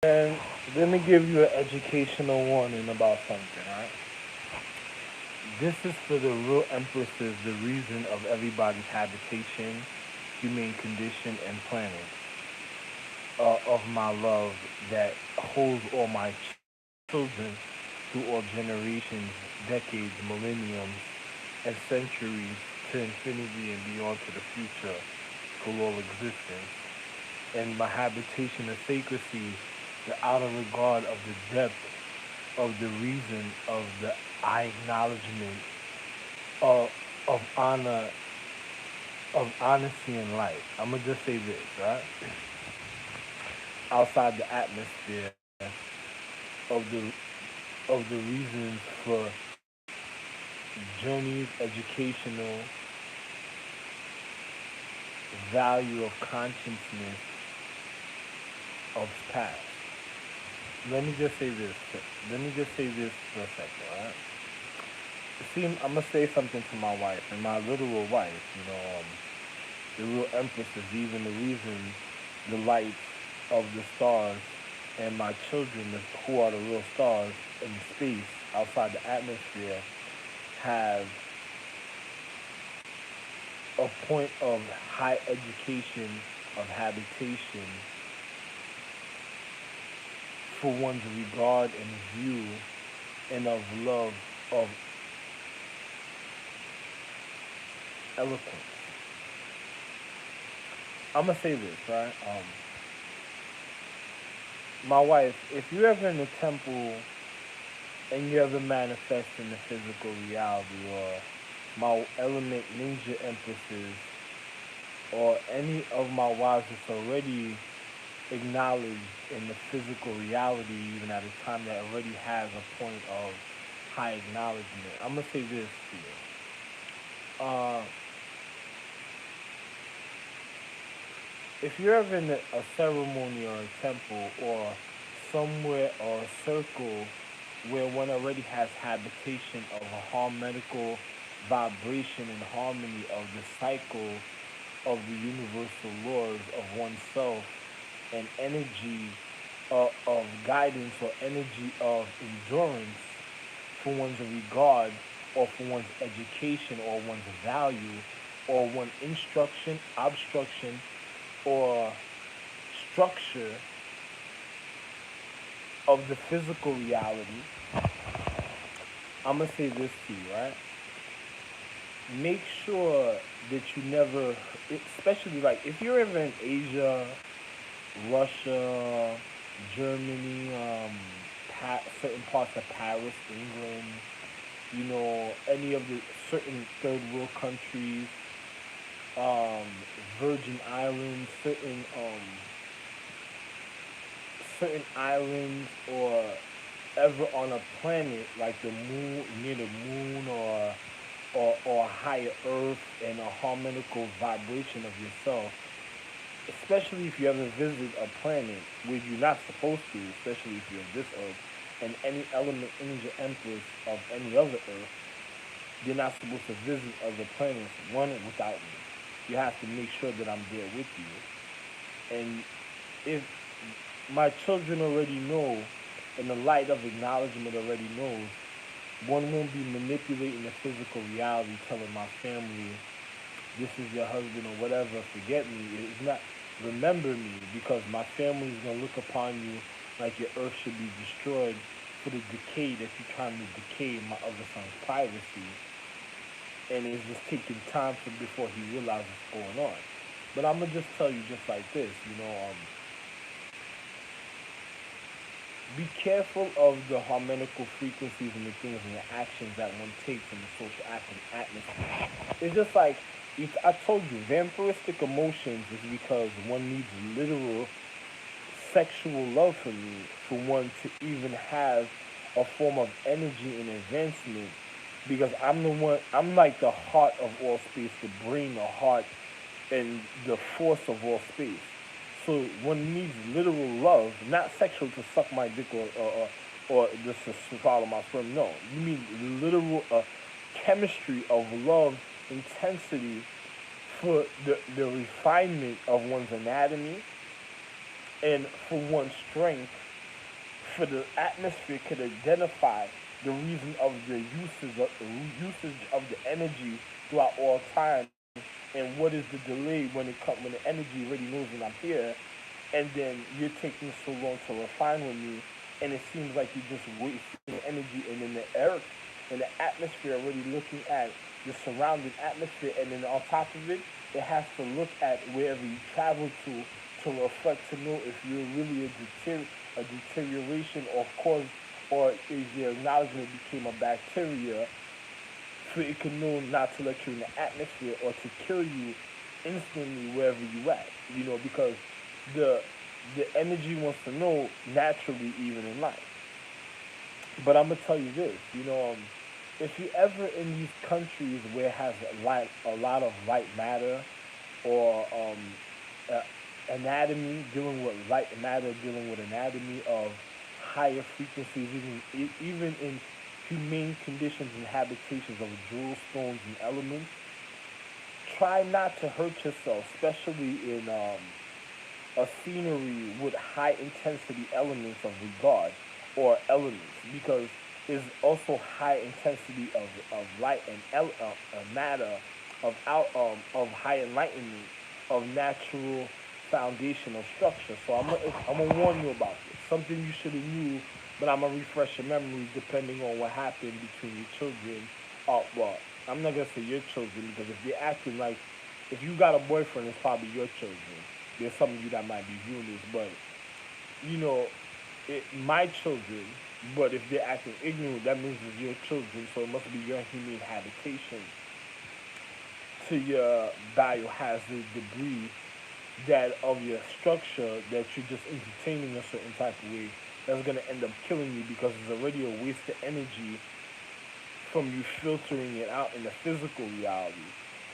And let me give you an educational warning about something, right? This is for the real empresses, the reason of everybody's habitation, humane condition, and planet of my love that holds all my children through all generations, decades, millenniums, and centuries to infinity and beyond to the future for all existence. And my habitation of sacredcy, the outer regard of the depth of the reason of the I acknowledgement of, of honor, of honesty in life. I'm gonna just say this, right? Outside the atmosphere of the reasons for journeys, educational value of consciousness of past. Let me just say this. Let me just say this for a second, all right? See, I'm gonna say something to my wife and my literal wife. The real empress is even the reason the lights of the stars and my children, who are the real stars in space outside the atmosphere, have a point of high education of habitation for one's regard and view and of love of eloquence. I'm gonna say this, right? My wife, if you're ever in the temple and you ever manifest in the physical reality, or my element ninja empresses, or any of my wives that's already acknowledged in the physical reality, even at a time that already has a point of high acknowledgement, I'm gonna say this to you. If you're ever in a ceremony or a temple or somewhere or a circle where one already has habitation of a harmonical vibration and harmony of the cycle of the universal laws of oneself and energy of guidance or energy of endurance for one's regard or for one's education or one's value or one instruction, obstruction, or structure of the physical reality, I'm gonna say this to you, right? Make sure that you never, especially like if you're ever in Asia, Russia, Germany, certain parts of Paris, England, any of the certain third world countries, um, Virgin Islands, certain islands, or ever on a planet like the moon, near the moon, or a higher Earth, and a harmonical vibration of yourself. Especially if you ever visit a planet where you're not supposed to, especially if you're on this Earth, and any element angel empress of any other Earth, you're not supposed to visit other planets one without me. You have to make sure that I'm there with you. And if my children already know, and the light of acknowledgement already knows, one won't be manipulating the physical reality, telling my family, this is your husband or whatever, forget me. It's not, remember me, because my family is going to look upon you like your earth should be destroyed for the decay that you're trying to decay my other son's privacy. And it's just taking time for before he realizes what's going on. But I'm going to just tell you just like this, be careful of the harmonical frequencies and the things and the actions that one takes in the social atmosphere. It's just like I told you, vampiristic emotions is because one needs literal sexual love for me for one to even have a form of energy and advancement. Because I'm the one, I'm like the heart of all space, the brain, the heart, and the force of all space. So one needs literal love, not sexual to suck my dick or just to swallow my sperm. No, you need literal chemistry of love, intensity for the refinement of one's anatomy and for one's strength for the atmosphere could identify the reason of the usage of the energy throughout all time, and what is the delay when the energy already knows that I'm here, and then you're taking so long to refine with me, and it seems like you're just wasting energy, and then the earth and the atmosphere already looking at the surrounding atmosphere, and then on top of it, it has to look at wherever you travel to reflect to know if you're really a deterioration or cause, or is your acknowledgement became a bacteria, so it can know not to let you in the atmosphere or to kill you instantly wherever you at. Because the the energy wants to know naturally even in life. But I'm gonna tell you this, if you ever in these countries where it has a lot of white matter, or uh, anatomy, dealing with light matter, dealing with anatomy of higher frequencies, even in humane conditions and habitations of jewel stones and elements, try not to hurt yourself, especially in a scenery with high intensity elements of regard or elements, because there's also high intensity of light and matter of high enlightenment of natural foundational structure. So I'm gonna warn you about this. Something you should have knew, but I'm gonna refresh your memory depending on what happened between your children. Well, I'm not gonna say your children, because if they're acting like, if you got a boyfriend, it's probably your children. There's some of you that might be viewing this, but you know, my children. But if they're acting ignorant, that means it's your children, so it must be your humane habitation to your biohazard debris, that of your structure that you're just entertaining a certain type of way, that's gonna end up killing you, because it's already a waste of energy from you filtering it out in the physical reality.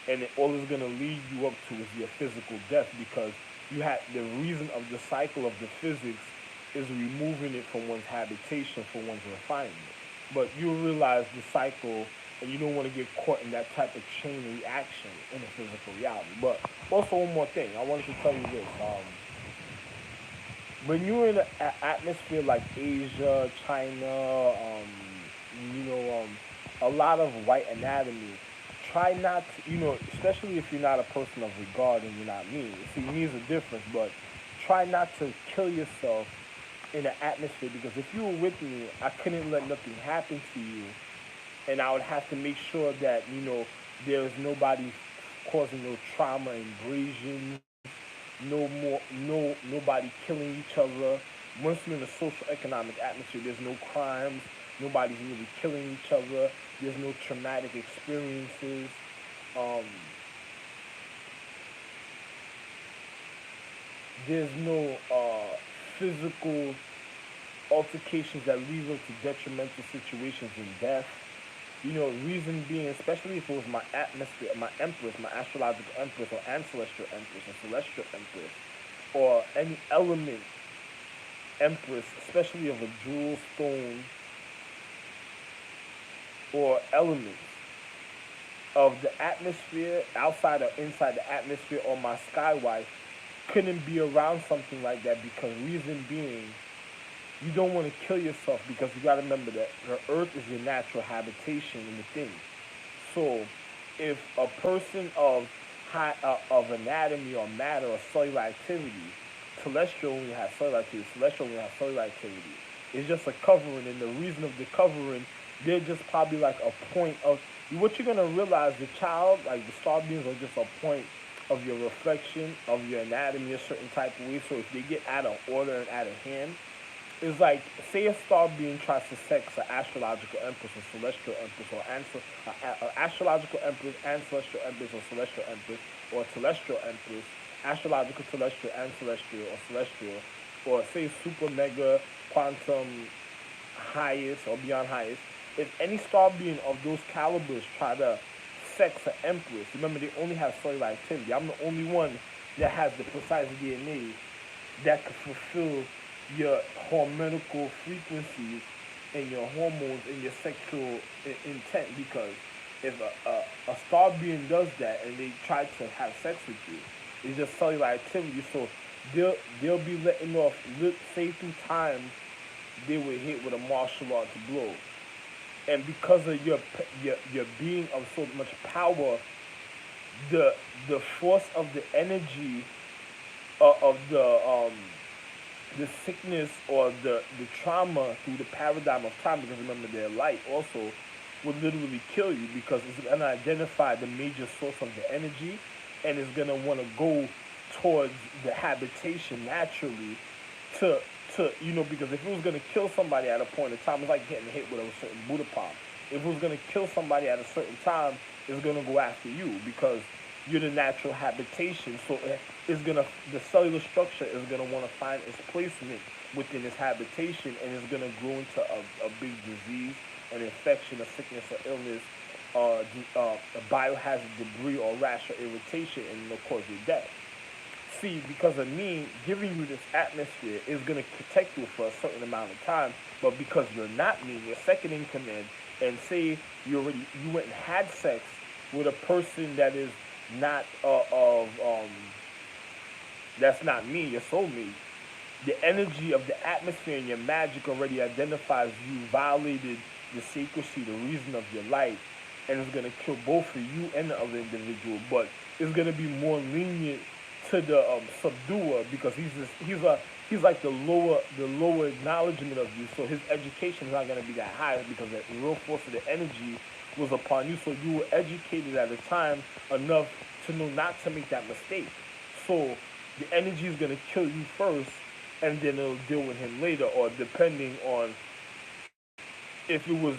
And all it's gonna lead you up to is your physical death, because you had the reason of the cycle of the physics is removing it from one's habitation for one's refinement. But you realize the cycle, and you don't want to get caught in that type of chain reaction in the physical reality. But also, one more thing, I wanted to tell you this. When you're in an atmosphere like Asia, China, a lot of white anatomy, try not to, especially if you're not a person of regard and you're not me. See, me is a difference, but try not to kill yourself in the atmosphere, because if you were with me, I couldn't let nothing happen to you, and I would have to make sure that there's nobody causing no trauma, abrasions, nobody killing each other. Once you're in a social economic atmosphere, there's no crimes, nobody's really killing each other, there's no traumatic experiences. Um, there's no physical altercations that lead us to detrimental situations and death. Reason being, especially if it was my atmosphere, my empress, my astrological empress, or ancestral empress, or celestial empress, or any element empress, especially of a jewel stone or elements of the atmosphere, outside or inside the atmosphere, or my sky wife, couldn't be around something like that, because reason being, you don't want to kill yourself, because you got to remember that the earth is your natural habitation in the thing. So, if a person of of anatomy or matter or cellular activity, celestial only has cellular activity, celestial only has cellular activity. It's just a covering, and the reason of the covering, they're just probably like a point of what you're gonna realize. The child, like the star beings, are just a point of your reflection of your anatomy a certain type of way. So if they get out of order and out of hand, it's like, say a star being tries to sex an astrological empress or celestial empress, or astrological empress and celestial empress, or celestial empress, or celestial empress, astrological, celestial, and celestial, or celestial, or say super mega quantum highest or beyond highest. If any star being of those calibers try to sex an empress, remember they only have cellular activity. I'm the only one that has the precise DNA that could fulfill your hormonal frequencies and your hormones and your sexual intent, because if a star being does that and they try to have sex with you, it's just cellular activity. So they'll be letting off, say through time, they were hit with a martial arts blow. And because of your being of so much power, the the force of the energy of the sickness or the trauma through the paradigm of time, because remember they're light also, will literally kill you, because it's gonna identify the major source of the energy, and it's gonna want to go towards the habitation naturally to because if it was gonna kill somebody at a point in time, it's like getting hit with a certain Buddha palm. If it was gonna kill somebody at a certain time, it's gonna go after you because you're the natural habitation. So it's gonna the cellular structure is gonna want to find its placement within its habitation, and it's gonna grow into a big disease, an infection, a sickness, or illness, a biohazard debris or rash or irritation, and it'll cause your death. See, because of me giving you this atmosphere is going to protect you for a certain amount of time, but because you're not me, you're second in command, and say you went and had sex with a person that is not that's not me, your soulmate, the energy of the atmosphere and your magic already identifies you violated the sacredcy, the reason of your life, and it's gonna kill both for you and the other individual. But it's gonna be more lenient to the subduer, because he's like the lower acknowledgement of you. So his education is not gonna be that high because the real force of the energy was upon you. So you were educated at a time enough to know not to make that mistake. So the energy is gonna kill you first, and then it'll deal with him later, or depending on if it was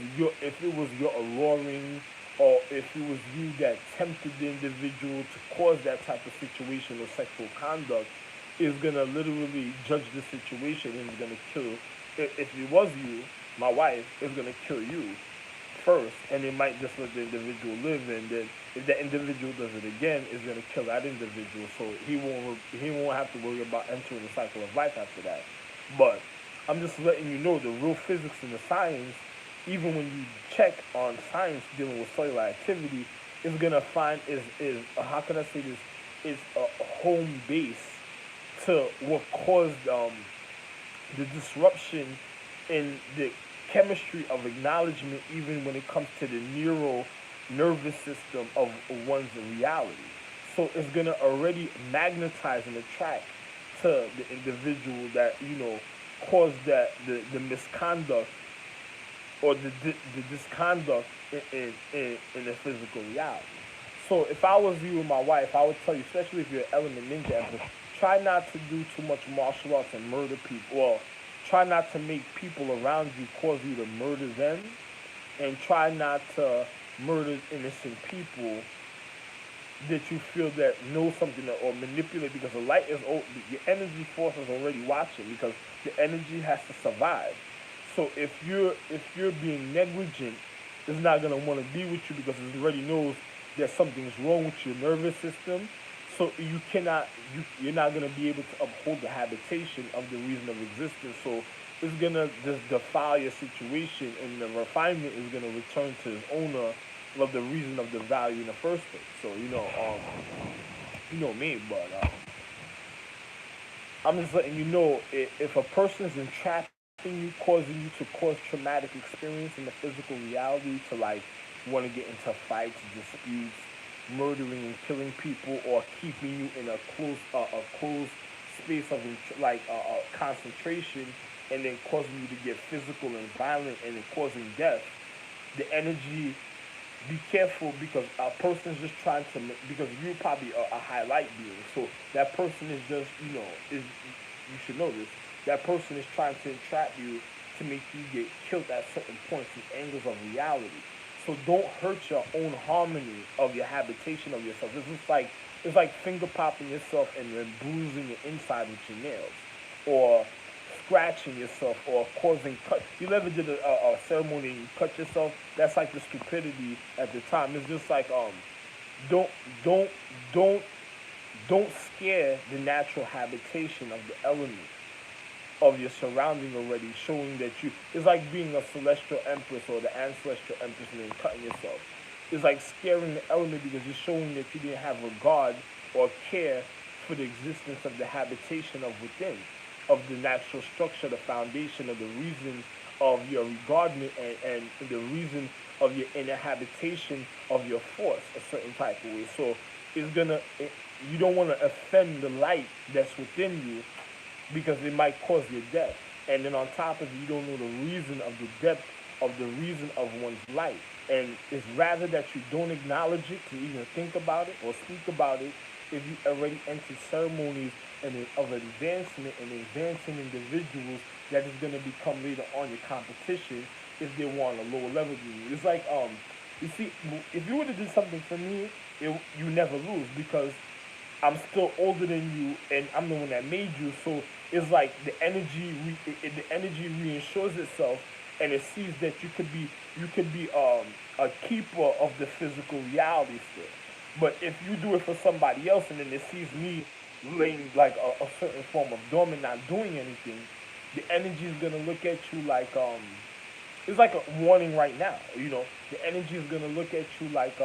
your alluring, or if it was you that tempted the individual to cause that type of situation or sexual conduct, is gonna literally judge the situation and is gonna kill. If it was you, my wife, is gonna kill you first, and it might just let the individual live, and then if the individual does it again, it's gonna kill that individual. So he won't have to worry about entering the cycle of life after that. But I'm just letting you know the real physics and the science. Even when you check on science dealing with cellular activity, is gonna find is how can I say this, is a home base to what caused the disruption in the chemistry of acknowledgement, even when it comes to the neural nervous system of one's reality. So it's gonna already magnetize and attract to the individual that caused that the misconduct or the disconduct in the physical reality. So if I was you and my wife, I would tell you, especially if you're an element ninja, try not to do too much martial arts and murder people. Well, try not to make people around you cause you to murder them, and try not to murder innocent people that you feel that know something or manipulate, because the light is your energy force is already watching, because the energy has to survive. So if you're being negligent, it's not gonna want to be with you, because it already knows that something's wrong with your nervous system. So you're not gonna be able to uphold the habitation of the reason of existence. So it's gonna just defile your situation, and the refinement is gonna return to its owner of the reason of the value in the first place. So you know me, but I'm just letting you know, if a person's entrapping you, causing you to cause traumatic experience in the physical reality, to like want to get into fights, disputes, murdering and killing people, or keeping you in a closed space of concentration, and then causing you to get physical and violent, and then causing death, the energy, be careful, because a person is just trying to, because you're probably a highlight being, so that person is just, you should know this, that person is trying to entrap you to make you get killed at certain points and angles of reality. So don't hurt your own harmony of your habitation of yourself. It's like finger popping yourself and then bruising your inside with your nails, or scratching yourself, or causing cut. You never did a ceremony and you cut yourself. That's like the stupidity at the time. It's just like don't don't don't don't scare the natural habitation of the element of your surrounding already, showing that it's like being a celestial empress or the ancestral empress and then cutting yourself. It's like scaring the element, because you're showing that you didn't have regard or care for the existence of the habitation of within. of the natural structure, the foundation of the reason of your regardment, and the reason of your inner habitation of your force a certain type of way. So you don't want to offend the light that's within you because it might cause your death. And then on top of it, you don't know the reason of the depth of the reason of one's life. And it's rather that you don't acknowledge it to even think about it or speak about it if you already entered ceremonies of advancement and advancing individuals that is going to become later on your competition if they want a lower level than you. It's like, you see, if you would have did something for me, you never lose because I'm still older than you, and I'm the one that made you. So it's like the energy reinsures itself, and it sees that you could be a keeper of the physical reality still. But if you do it for somebody else, and then it sees me laying like a certain form of dormant, not doing anything, the energy is gonna look at you like it's like a warning right now. The energy is gonna look at you like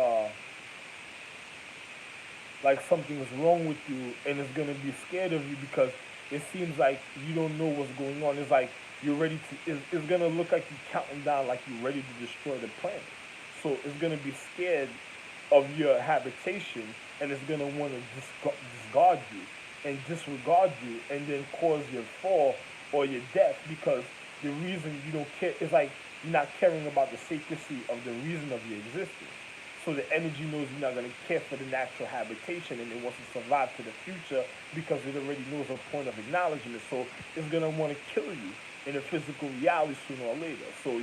something's wrong with you, and it's gonna be scared of you because it seems like you don't know what's going on. It's like you're ready to. It's gonna look like you're counting down, like you're ready to destroy the planet. So it's gonna be scared of your habitation, and it's gonna want to discard you and disregard you, and then cause your fall or your death because the reason you don't care is like you're not caring about the sacredcy of the reason of your existence. So the energy knows you're not going to care for the natural habitation and it wants to survive to the future because it already knows a point of acknowledgement. So it's going to want to kill you in a physical reality sooner or later. So,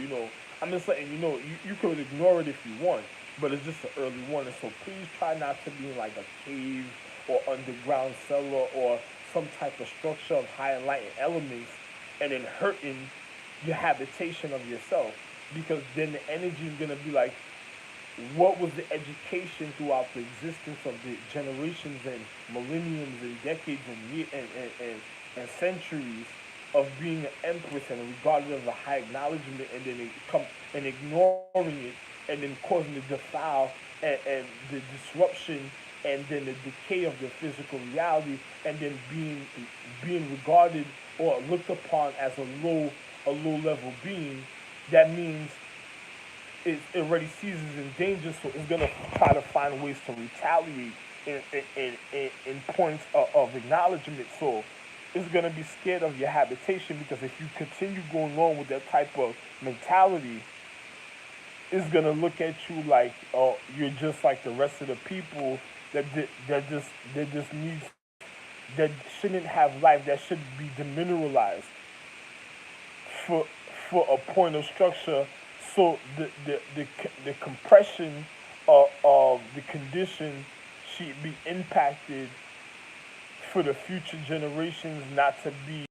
I'm just letting you know, you could ignore it if you want, but it's just an early warning. So please try not to be in like a cave or underground cellar or some type of structure of high enlightened elements and then hurting your habitation of yourself because then the energy is going to be like, what was the education throughout the existence of the generations and millenniums and decades and centuries of being an empress and regarded as a high acknowledgement, and then it come and ignoring it and then causing the defile and the disruption and then the decay of the physical reality, and then being regarded or looked upon as a low level being. That means it already sees it's in danger, so it's gonna try to find ways to retaliate in points of acknowledgement. So it's gonna be scared of your habitation because if you continue going on with that type of mentality, it's gonna look at you like, oh, you're just like the rest of the people that just needs that shouldn't have life, that should be demineralized for a point of structure. So the compression of the condition should be impacted for the future generations not to be,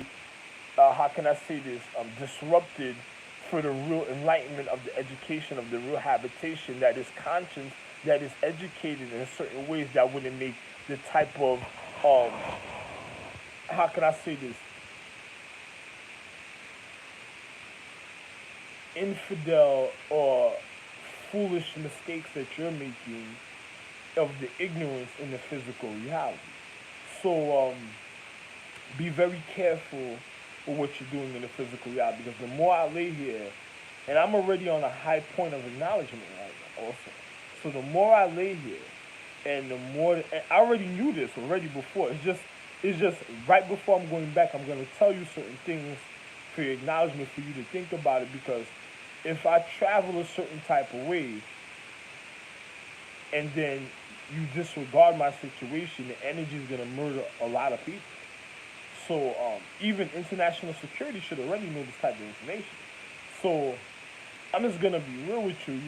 how can I say this, disrupted for the real enlightenment of the education of the real habitation that is conscious, that is educated in certain ways that wouldn't make the type of, um, how can I say this, infidel or foolish mistakes that you're making of the ignorance in the physical reality. So be very careful with what you're doing in the physical reality because the more I lay here, and I'm already on a high point of acknowledgement right now also. So the more I lay here, and the more, and I already knew this already before. It's just right before I'm going back, I'm gonna tell you certain things for your acknowledgement for you to think about it because if I travel a certain type of way and then you disregard my situation, the energy is gonna murder a lot of people. So even international security should already know this type of information. So I'm just gonna be real with you.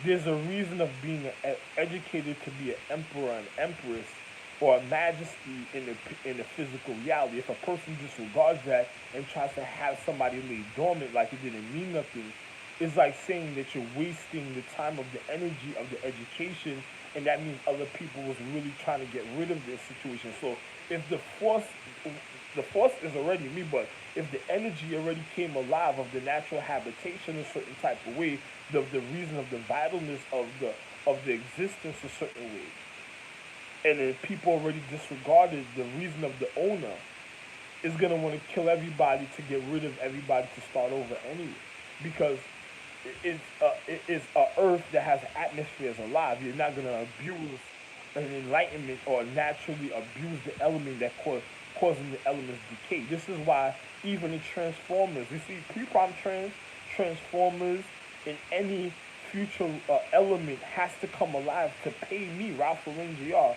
There's a reason of being educated to be an emperor and empress or a majesty in the physical reality. If a person disregards that and tries to have somebody lay dormant like it didn't mean nothing, it's like saying that you're wasting the time of the energy of the education, and that means other people was really trying to get rid of this situation. So if the force is already me, but if the energy already came alive of the natural habitation a certain type of way, the reason of the vitalness of the existence a certain way, and then people already disregarded the reason of the owner, is gonna want to kill everybody to get rid of everybody to start over anyway, because it is a Earth that has atmospheres alive. You're not gonna abuse an enlightenment or naturally abuse the element that causing the elements decay. This is why even in Transformers, you see pre-prime Transformers in any future element has to come alive to pay me, Ralph Lauren Jr.,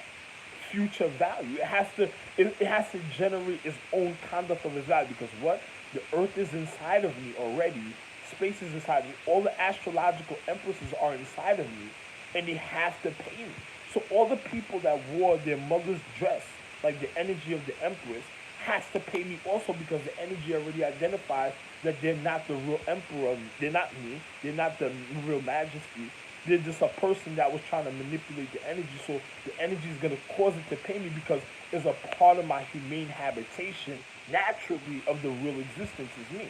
future value. It has to generate its own conduct of its value, because what? The earth is inside of me already. Space is inside of me. All the astrological empresses are inside of me, and they have to pay me. So all the people that wore their mother's dress, like the energy of the empress, has to pay me also, because the energy already identifies that they're not the real emperor. They're not me. They're not the real majesty. They're just a person that was trying to manipulate the energy. So the energy is going to cause it to pay me, because it's a part of my humane habitation naturally of the real existence is me.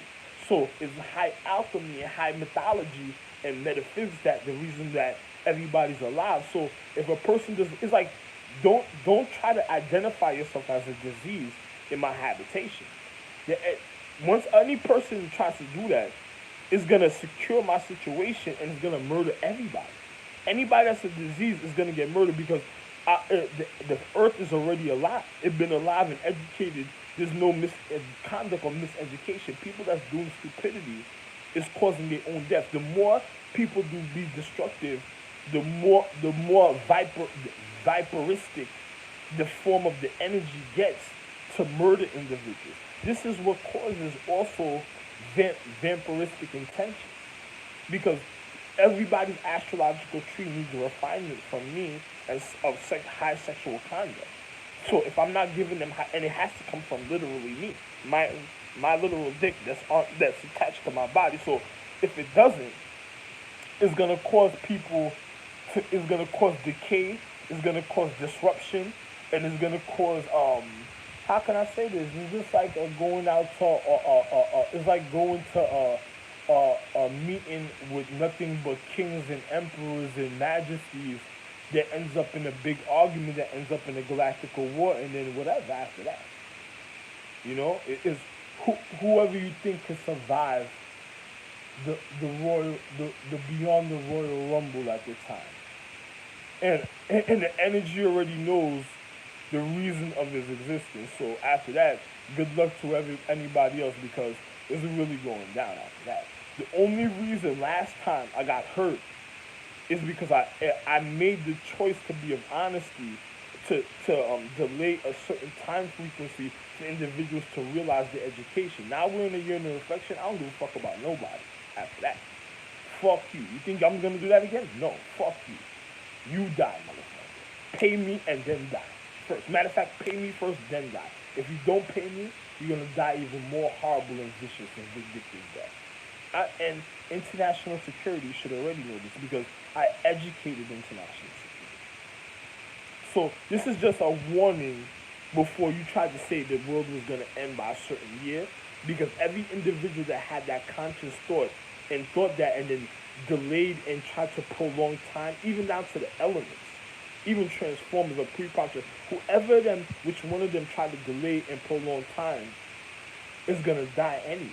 So it's high alchemy and high mythology and metaphysics that the reason that everybody's alive. So if a person does, it's like, don't try to identify yourself as a disease in my habitation. Once any person tries to do that, it's gonna secure my situation and it's gonna murder everybody. Anybody that's a disease is gonna get murdered, because the earth is already alive. It's been alive and educated. There's no misconduct or miseducation. People that's doing stupidity is causing their own death. The more people do be destructive, the more viperistic the form of the energy gets to murder individuals. This is what causes also vampiristic intentions, because everybody's astrological tree needs a refinement from me as of high sexual conduct. So if I'm not giving them high, and it has to come from literally me, my literal dick that's attached to my body. So if it doesn't, it's gonna cause people to, it's gonna cause decay, it's gonna cause disruption, and it's gonna cause how can I say this? It's just like going out to it's like going to a meeting with nothing but kings and emperors and majesties that ends up in a big argument that ends up in a galactical war, and then whatever after that. You know, it is whoever you think can survive the royal the beyond the royal rumble at the time, and the energy already knows the reason of his existence. So after that, good luck to anybody else, because it's really going down after that. The only reason last time I got hurt is because I made the choice to be of honesty to delay a certain time frequency for individuals to realize their education. Now we're in a year of reflection. I don't give a fuck about nobody after that. Fuck you. You think I'm gonna do that again? No. Fuck you. You die, motherfucker. Pay me and then die first. Matter of fact, pay me first, then die. If you don't pay me, you're gonna die even more horrible and vicious and vindictive death. And international security should already know this, because I educated international security. So this is just a warning before you tried to say the world was gonna end by a certain year, because every individual that had that conscious thought and thought that and then delayed and tried to prolong time, even down to the elements, even Transformers or pre-process, which one of them tried to delay and prolong time is gonna die anyway.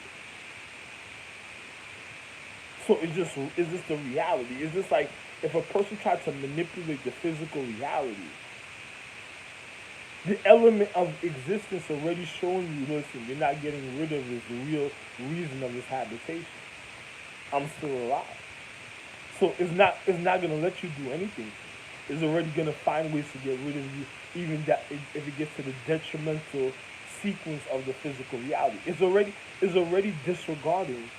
So it's just the reality. It's just like if a person tried to manipulate the physical reality, the element of existence already showing you, listen, you're not getting rid of this real reason of this habitation. I'm still alive. So it's not gonna let you do anything. It's already gonna find ways to get rid of you, even that if it gets to the detrimental sequence of the physical reality. It's already disregarding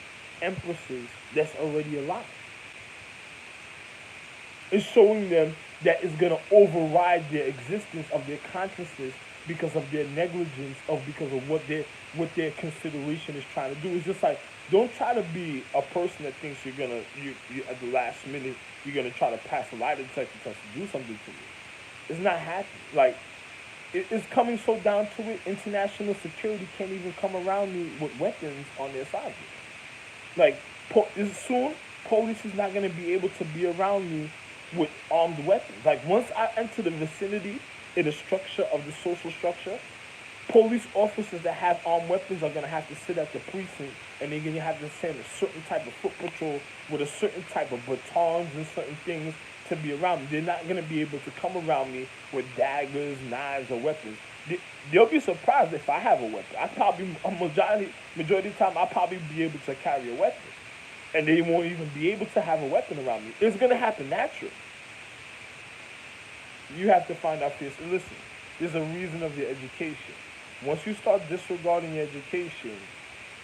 empresses that's already alive. It's showing them that it's gonna override their existence of their consciousness because of their negligence, because of what their consideration is trying to do. It's just like, don't try to be a person that thinks you at the last minute you're gonna try to pass a lie detector test to do something to you. It's not happening. Like it's coming so down to it. International security can't even come around me with weapons on their side. Like soon, police is not gonna be able to be around me with armed weapons. Like once I enter the vicinity in the structure of the social structure, Police officers that have armed weapons are gonna have to sit at the precinct, and they're gonna have to send a certain type of foot patrol with a certain type of batons and certain things to be around me. They're not gonna be able to come around me with daggers, knives, or weapons. They'll be surprised if I have a weapon. I probably a majority of the time I'll probably be able to carry a weapon, and they won't even be able to have a weapon around me. It's gonna happen naturally. You have to find out for yourself. Listen, there's a reason of your education. Once you start disregarding your education,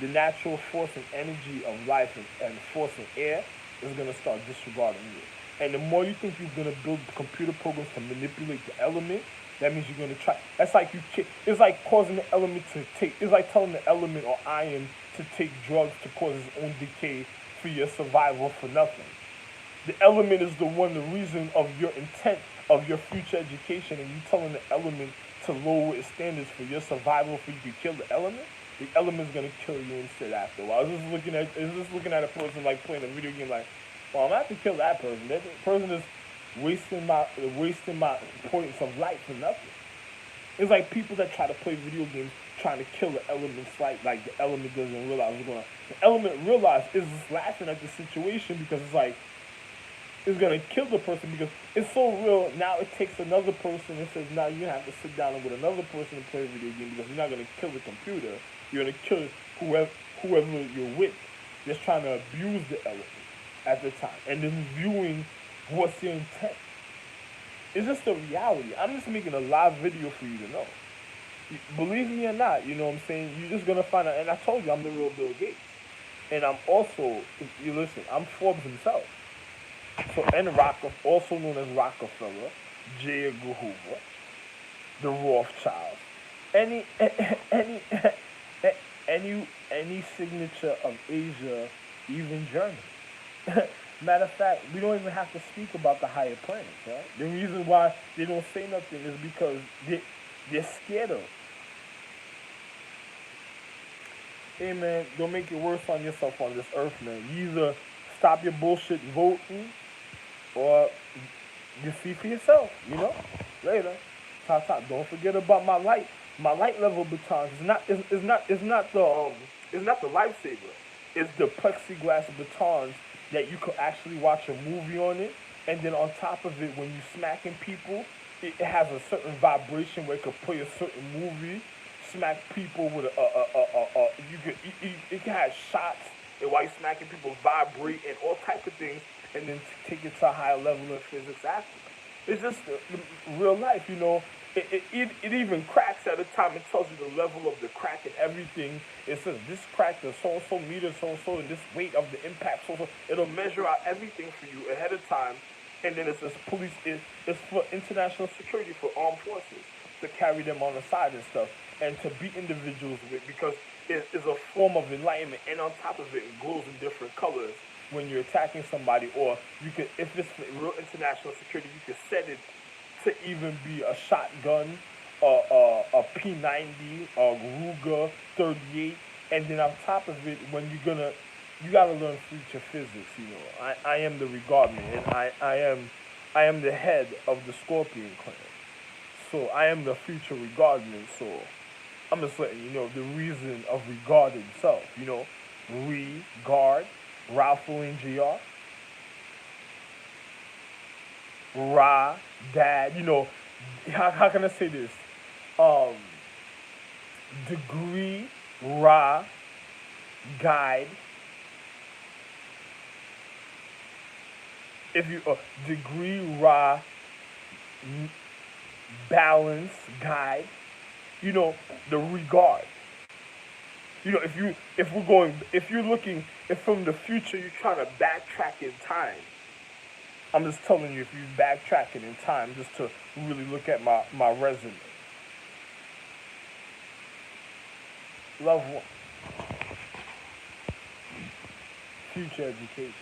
the natural force and energy of life and force and air is going to start disregarding you. And the more you think you're going to build computer programs to manipulate the element, that means you're going to try. That's like it's like causing the element to take, it's like telling the element or iron to take drugs to cause its own decay for your survival for nothing. The element is the one, the reason of your intent of your future education, and you telling the element to lower its standards for your survival, for you to kill the element's gonna kill you instead after a while. It's just looking at a person like playing a video game like, well, I'm gonna have to kill that person. That person is wasting my points of life for nothing. It's like people that try to play video games trying to kill the element like the element doesn't realize what's going on. The element realizes is just laughing at the situation because it's like it's gonna kill the person because it's so real. Now it takes another person and says, now you have to sit down with another person and play a video game because you're not gonna kill the computer. You're gonna kill whoever you're with. Just trying to abuse the element at the time and then viewing what's your intent. It's just a reality. I'm just making a live video for you to know. Believe me or not, you know what I'm saying? You're just gonna find out. And I told you I'm the real Bill Gates. And I'm also, you listen, I'm Forbes himself. So, and Rockefeller, also known as Rockefeller, J. Edgar Hoover, the Rothschilds, any signature of Asia, even Germany. Matter of fact, we don't even have to speak about the higher planets, right? The reason why they don't say nothing is because they're scared of. Hey man, don't make it worse on yourself on this earth, man. You either stop your bullshit voting or you see for yourself, you know? Later. Top. Don't forget about my light level batons. It's not the lifesaver. It's the plexiglass batons that you could actually watch a movie on it, and then on top of it, when you smacking people, it has a certain vibration where it could play a certain movie, smack people with it can have shots, and while you're smacking people, vibrate and all types of things, and then take it to a higher level of physics after. It's just real life, you know. It even cracks at a time. It tells you the level of the crack and everything. It says this crack is so-and-so meters, so-and-so, and this weight of the impact, so-and-so. It'll measure out everything for you ahead of time. And then it says police is for international security, for armed forces, to carry them on the side and stuff, and to beat individuals with, because it is a form of enlightenment. And on top of it, it glows in different colors when you're attacking somebody. Or you could, if it's for real international security, you could set it to even be a shotgun, a P90, a Ruger 38, and then on top of it, when you gotta learn future physics. You know, I am the regardman, and I am the head of the Scorpion clan, so I am the future regardman. So I'm just letting you know the reason of regard itself. You know, regard, Ralph and Jr. Ra, dad, you know, how can I say this? Degree, Ra, guide. If you, degree, Ra, balance, guide, you know, the regard. You know, if you're looking, if from the future you're trying to backtrack in time, I'm just telling you, if you backtracking in time, just to really look at my resume. Love one. Future education.